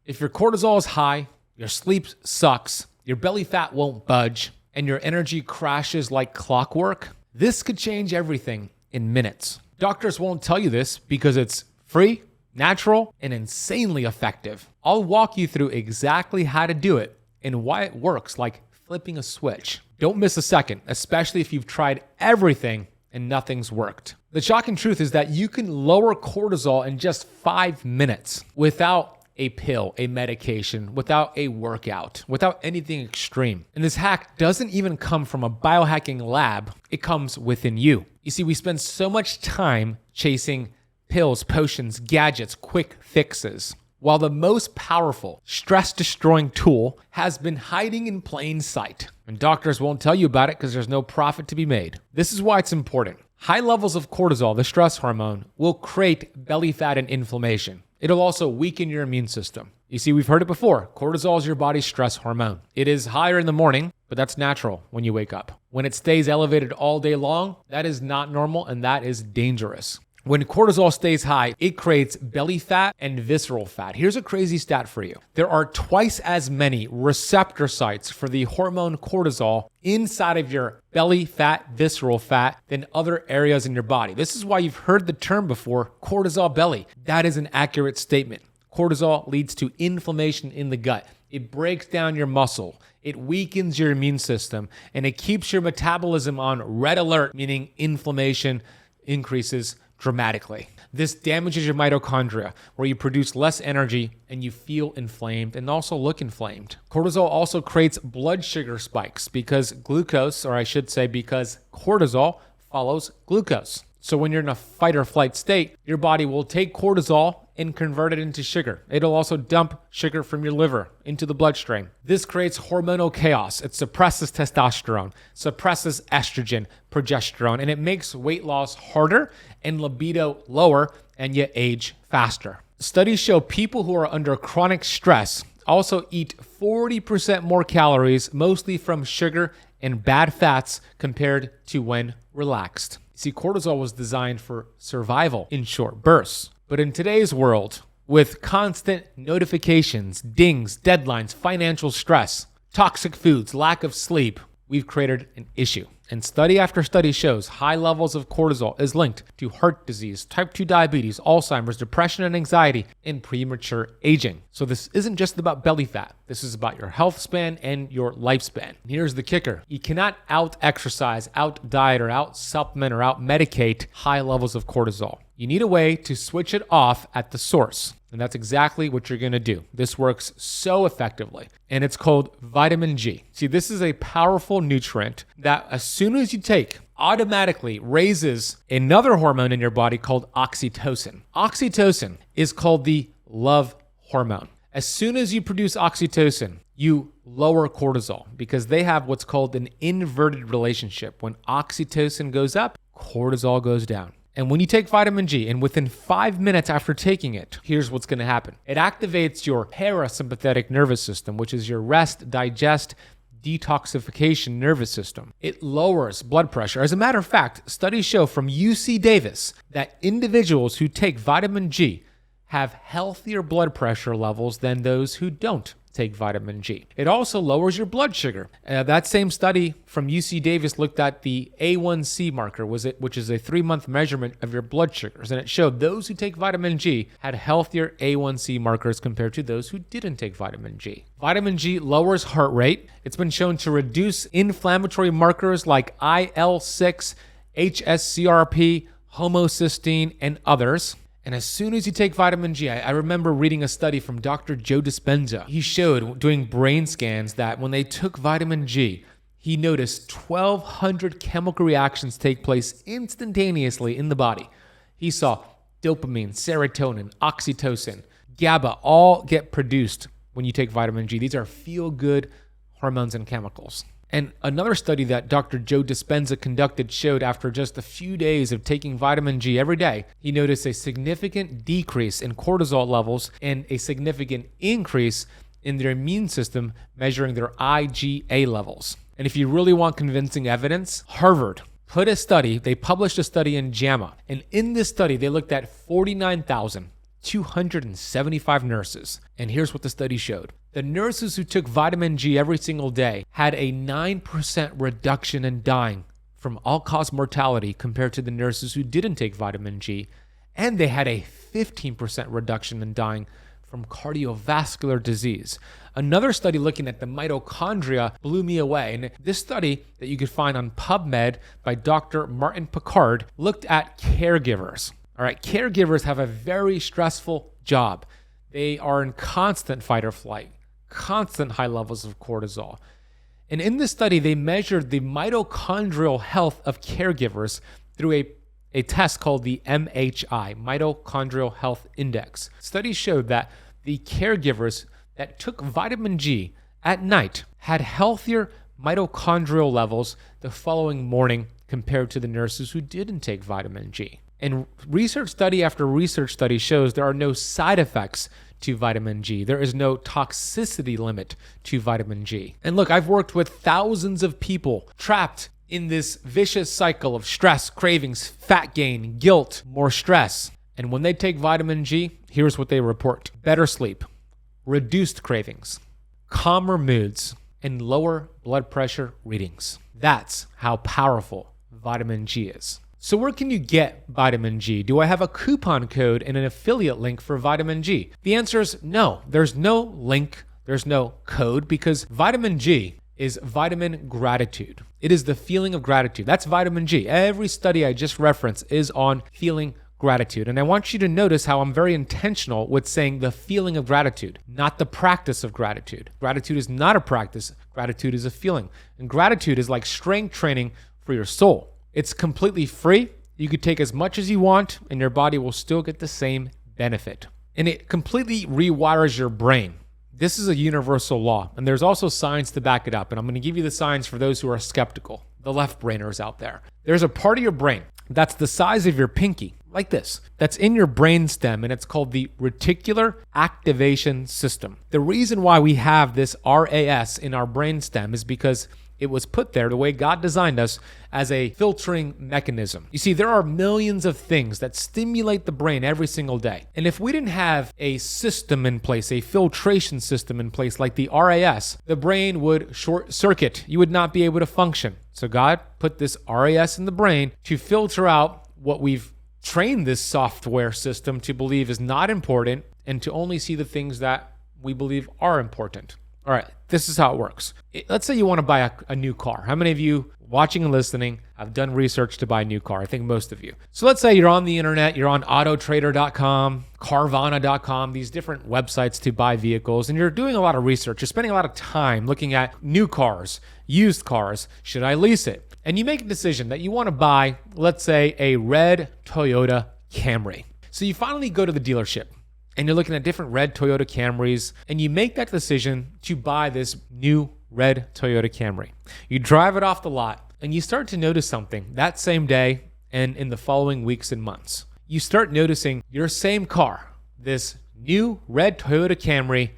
If your cortisol is high, your sleep sucks, your belly fat won't budge, and your energy crashes like clockwork, this could change everything in minutes. Doctors won't tell you this because it's free, natural, and insanely effective. I'll walk you through exactly how to do it and why it works like flipping a switch. Don't miss a second, especially if you've tried everything and nothing's worked. The shocking truth is that you can lower cortisol in just 5 minutes without a pill, a medication, without a workout, without anything extreme. And this hack doesn't even come from a biohacking lab. It comes within you. You see, we spend so much time chasing pills, potions, gadgets, quick fixes, while the most powerful stress-destroying tool has been hiding in plain sight. And doctors won't tell you about it because there's no profit to be made. This is why it's important. High levels of cortisol, the stress hormone, will create belly fat and inflammation. It'll also weaken your immune system. You see, we've heard it before. Cortisol is your body's stress hormone. It is higher in the morning, but that's natural when you wake up. When it stays elevated all day long, that is not normal and that is dangerous. When cortisol stays high, it creates belly fat and visceral fat. Here's a crazy stat for you. There are twice as many receptor sites for the hormone cortisol inside of your belly fat, visceral fat, than other areas in your body. This is why you've heard the term before, cortisol belly. That is an accurate statement. Cortisol leads to inflammation in the gut. It breaks down your muscle. It weakens your immune system, and it keeps your metabolism on red alert, meaning inflammation increases dramatically. This damages your mitochondria, where you produce less energy and you feel inflamed and also look inflamed. Cortisol also creates blood sugar spikes because because cortisol follows glucose. So when you're in a fight or flight state, your body will take cortisol and convert it into sugar. It'll also dump sugar from your liver into the bloodstream. This creates hormonal chaos. It suppresses testosterone, suppresses estrogen, progesterone, and it makes weight loss harder and libido lower, and you age faster. Studies show people who are under chronic stress also eat 40% more calories, mostly from sugar and bad fats, compared to when relaxed. See, cortisol was designed for survival in short bursts. But in today's world, with constant notifications, dings, deadlines, financial stress, toxic foods, lack of sleep, we've created an issue. And study after study shows high levels of cortisol is linked to heart disease, type 2 diabetes, Alzheimer's, depression and anxiety, and premature aging. So this isn't just about belly fat. This is about your health span and your lifespan. And here's the kicker. You cannot out-exercise, out-diet, or out-supplement, or out-medicate high levels of cortisol. You need a way to switch it off at the source. And that's exactly what you're going to do. This works so effectively. And it's called vitamin G. See, this is a powerful nutrient that as soon as you take, automatically raises another hormone in your body called oxytocin. Oxytocin is called the love hormone. As soon as you produce oxytocin, you lower cortisol because they have what's called an inverted relationship. When oxytocin goes up, cortisol goes down. And when you take vitamin G, and within 5 minutes after taking it, here's what's going to happen. It activates your parasympathetic nervous system, which is your rest, digest, detoxification nervous system. It lowers blood pressure. As a matter of fact, studies show from UC Davis that individuals who take vitamin G have healthier blood pressure levels than those who don't take vitamin G. It also lowers your blood sugar. That same study from UC Davis looked at the A1C marker, which is a 3-month measurement of your blood sugars, and it showed those who take vitamin G had healthier A1C markers compared to those who didn't take vitamin G. Vitamin G lowers heart rate. It's been shown to reduce inflammatory markers like IL-6, HSCRP, homocysteine, and others. And as soon as you take vitamin G, I remember reading a study from Dr. Joe Dispenza. He showed doing brain scans that when they took vitamin G, he noticed 1,200 chemical reactions take place instantaneously in the body. He saw dopamine, serotonin, oxytocin, GABA all get produced when you take vitamin G. These are feel-good hormones and chemicals. And another study that Dr. Joe Dispenza conducted showed after just a few days of taking vitamin G every day, he noticed a significant decrease in cortisol levels and a significant increase in their immune system measuring their IgA levels. And if you really want convincing evidence, Harvard they published a study in JAMA. And in this study, they looked at 49,000 275 nurses. And here's what the study showed. The nurses who took vitamin G every single day had a 9% reduction in dying from all-cause mortality compared to the nurses who didn't take vitamin G. And they had a 15% reduction in dying from cardiovascular disease. Another study looking at the mitochondria blew me away. And this study that you could find on PubMed by Dr. Martin Picard looked at caregivers. All right, caregivers have a very stressful job. They are in constant fight or flight, constant high levels of cortisol. And in this study, they measured the mitochondrial health of caregivers through a test called the MHI, Mitochondrial Health Index. Studies showed that the caregivers that took vitamin G at night had healthier mitochondrial levels the following morning compared to the nurses who didn't take vitamin G. And research study after research study shows there are no side effects to vitamin G. There is no toxicity limit to vitamin G. And look, I've worked with thousands of people trapped in this vicious cycle of stress, cravings, fat gain, guilt, more stress. And when they take vitamin G, here's what they report. Better sleep, reduced cravings, calmer moods, and lower blood pressure readings. That's how powerful vitamin G is. So where can you get vitamin G? Do I have a coupon code and an affiliate link for vitamin G? The answer is no. There's no link, there's no code, because vitamin G is vitamin gratitude. It is the feeling of gratitude. That's vitamin G. Every study I just referenced is on feeling gratitude. And I want you to notice how I'm very intentional with saying the feeling of gratitude, not the practice of gratitude. Gratitude is not a practice. Gratitude is a feeling. And gratitude is like strength training for your soul. It's completely free. You could take as much as you want and your body will still get the same benefit. And it completely rewires your brain. This is a universal law, and there's also science to back it up. And I'm going to give you the science for those who are skeptical, the left-brainers out there. There's a part of your brain that's the size of your pinky, like this, that's in your brainstem, and it's called the reticular activation system. The reason why we have this RAS in our brainstem is because it was put there the way God designed us as a filtering mechanism. You see, there are millions of things that stimulate the brain every single day. And if we didn't have a system in place, a filtration system in place like the RAS, the brain would short circuit. You would not be able to function. So God put this RAS in the brain to filter out what we've trained this software system to believe is not important and to only see the things that we believe are important. All right, this is how it works. Let's say you want to buy a new car. How many of you watching and listening have done research to buy a new car? I think most of you. So let's say you're on the internet, you're on autotrader.com, carvana.com, these different websites to buy vehicles, and you're doing a lot of research. You're spending a lot of time looking at new cars, used cars. Should I lease it? And you make a decision that you want to buy, let's say, a red Toyota Camry. So you finally go to the dealership, and you're looking at different red Toyota Camrys, and you make that decision to buy this new red Toyota Camry. You drive it off the lot, and you start to notice something that same day and in the following weeks and months. You start noticing your same car, this new red Toyota Camry,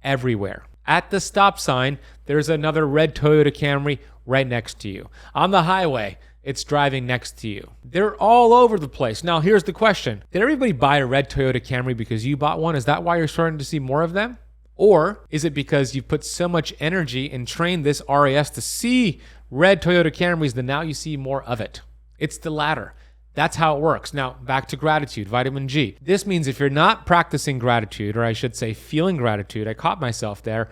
everywhere. At the stop sign, there's another red Toyota Camry right next to you. On the highway, it's driving next to you. They're all over the place. Now, here's the question. Did everybody buy a red Toyota Camry because you bought one? Is that why you're starting to see more of them? Or is it because you put so much energy and trained this RAS to see red Toyota Camrys that now you see more of it? It's the latter. That's how it works. Now, back to gratitude, vitamin G. This means if you're not practicing gratitude, or I should say feeling gratitude, I caught myself there,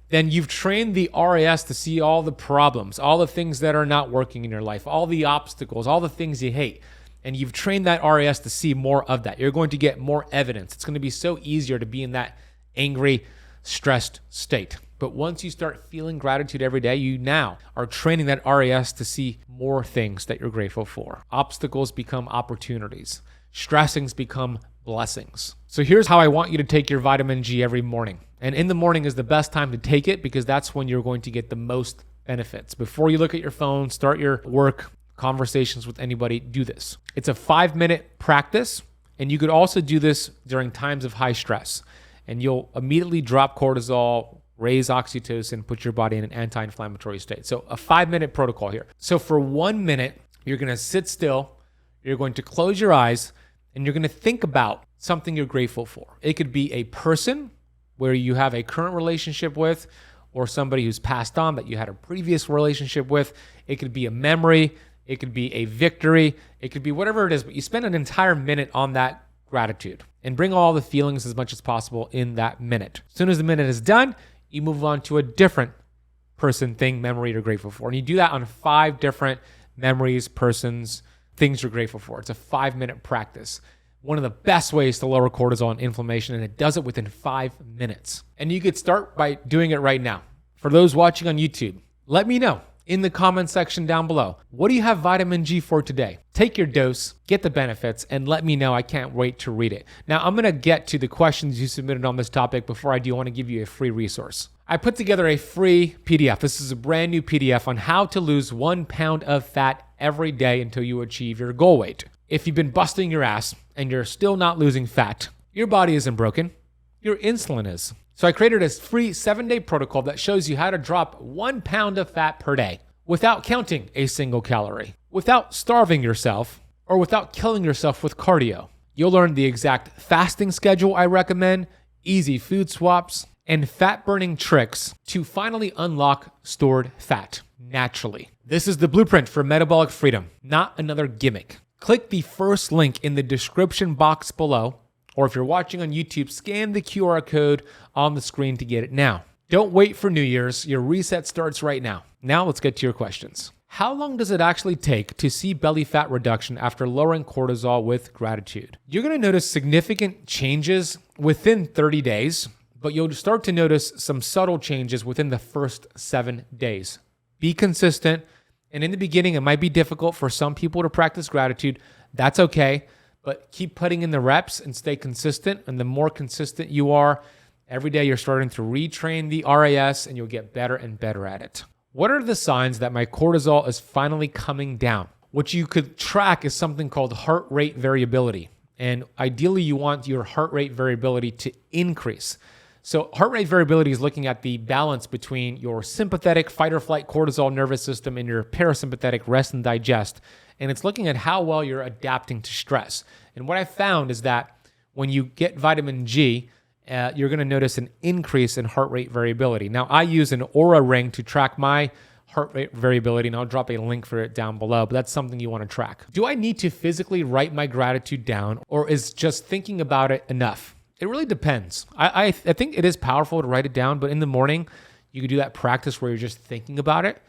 then you've trained the RAS to see all the problems, all the things that are not working in your life, all the obstacles, all the things you hate. And you've trained that RAS to see more of that. You're going to get more evidence. It's going to be so easier to be in that angry, stressed state. But once you start feeling gratitude every day, you now are training that RAS to see more things that you're grateful for. Obstacles become opportunities. Stressings become blessings. So here's how I want you to take your vitamin G every morning. And in the morning is the best time to take it because that's when you're going to get the most benefits. Before you look at your phone, start your work, conversations with anybody, do this. It's a 5-minute practice, and you could also do this during times of high stress. And you'll immediately drop cortisol, raise oxytocin, put your body in an anti-inflammatory state. So a 5-minute protocol here. So for 1 minute, you're going to sit still, you're going to close your eyes, and you're going to think about something you're grateful for. It could be a person where you have a current relationship with, or somebody who's passed on that you had a previous relationship with. It could be a memory. It could be a victory. It could be whatever it is, but you spend an entire minute on that gratitude and bring all the feelings as much as possible in that minute. As soon as the minute is done, you move on to a different person, thing, memory you're grateful for. And you do that on 5 different memories, persons, things you're grateful for. It's a 5-minute practice. One of the best ways to lower cortisol and inflammation, and it does it within 5 minutes. And you could start by doing it right now. For those watching on YouTube, let me know in the comment section down below, what do you have vitamin G for today? Take your dose, get the benefits, and let me know. I can't wait to read it. Now, I'm going to get to the questions you submitted on this topic. Before I do, I want to give you a free resource. I put together a free PDF. This is a brand new PDF on how to lose 1 pound of fat every day until you achieve your goal weight. If you've been busting your ass and you're still not losing fat, your body isn't broken. Your insulin is. So I created a free 7-day protocol that shows you how to drop 1 pound of fat per day without counting a single calorie, without starving yourself, or without killing yourself with cardio. You'll learn the exact fasting schedule I recommend, easy food swaps, and fat-burning tricks to finally unlock stored fat naturally. This is the blueprint for metabolic freedom, not another gimmick. Click the first link in the description box below, or if you're watching on YouTube, scan the QR code on the screen to get it now. Don't wait for New Year's. Your reset starts right now. Now let's get to your questions. How long does it actually take to see belly fat reduction after lowering cortisol with gratitude? You're going to notice significant changes within 30 days, but you'll start to notice some subtle changes within the first 7 days. Be consistent. And in the beginning, it might be difficult for some people to practice gratitude. That's okay, but keep putting in the reps and stay consistent. And the more consistent you are, every day you're starting to retrain the RAS and you'll get better and better at it. What are the signs that my cortisol is finally coming down? What you could track is something called heart rate variability. And ideally, you want your heart rate variability to increase. So heart rate variability is looking at the balance between your sympathetic fight or flight cortisol nervous system and your parasympathetic rest and digest. And it's looking at how well you're adapting to stress. And what I found is that when you get vitamin G, you're going to notice an increase in heart rate variability. Now, I use an Aura ring to track my heart rate variability, and I'll drop a link for it down below, but that's something you want to track. Do I need to physically write my gratitude down, or is just thinking about it enough? It really depends. I think it is powerful to write it down, but in the morning, you could do that practice where you're just thinking about it.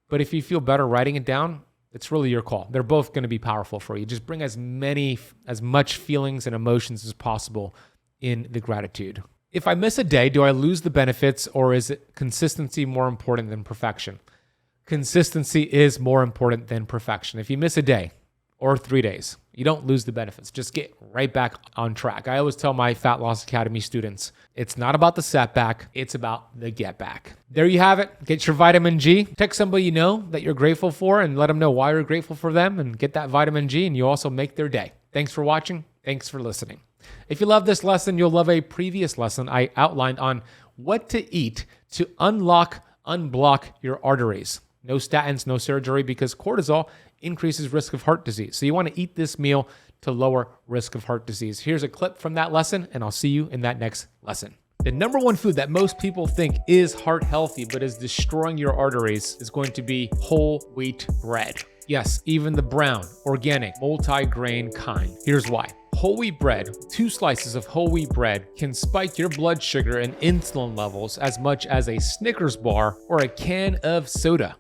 But if you feel better writing it down, it's really your call. They're both going to be powerful for you. Just bring as much feelings and emotions as possible in the gratitude. If I miss a day, do I lose the benefits, or is it consistency more important than perfection? Consistency is more important than perfection. If you miss a day or 3 days, you don't lose the benefits. Just get right back on track. I always tell my Fat Loss Academy students, it's not about the setback, it's about the get back. There you have it. Get your vitamin G. Text somebody you know that you're grateful for and let them know why you're grateful for them, and get that vitamin G, and you also make their day. Thanks for watching. Thanks for listening. If you love this lesson, you'll love a previous lesson I outlined on what to eat to unblock your arteries. No statins, no surgery, because cortisol increases risk of heart disease. So you want to eat this meal to lower risk of heart disease. Here's a clip from that lesson, and I'll see you in that next lesson. The number one food that most people think is heart healthy but is destroying your arteries is going to be whole wheat bread. Yes, even the brown, organic, multi-grain kind. Here's why. Whole wheat bread, 2 slices of whole wheat bread can spike your blood sugar and insulin levels as much as a Snickers bar or a can of soda.